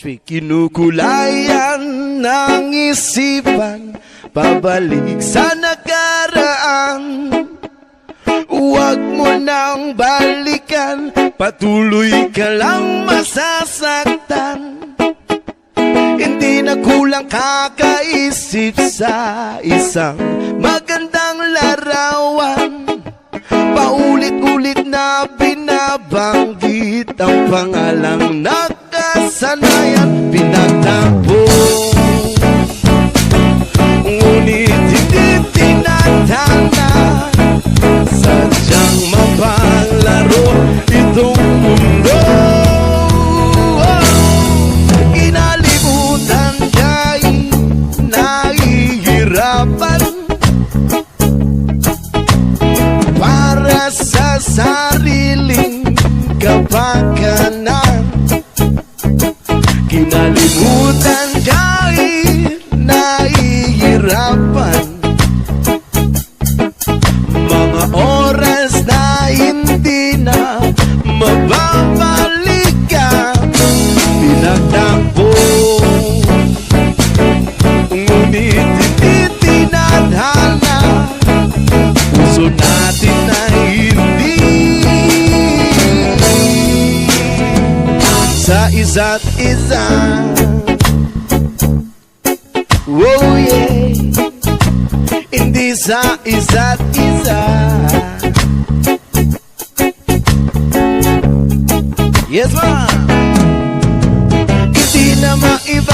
Kinukulayan ng isipan, pabalik sa nakaraan. Huwag mo nang balikan, patuloy ka lang masasaktan. Hindi na kulang kakaisip sa isang magandang larawan. Paulit-ulit na binabanggit ang pangalang nakasanayan. Pinagtampo, ngunit hindi tinatana. Sadyang mapalaro itong mundo. Kinalimutan ka'y nahihirapan para sa sariling kapakanan. Kinalimutan ka'y nahihirapan, mga oras na hindi na mababalikan. Pinagtampo, ngunit hindi tinadhana. Puso natin na hindi sa isa't isa. Oh yeah, hindi sa isa't isa. Yes ma'am. Hindi na maiba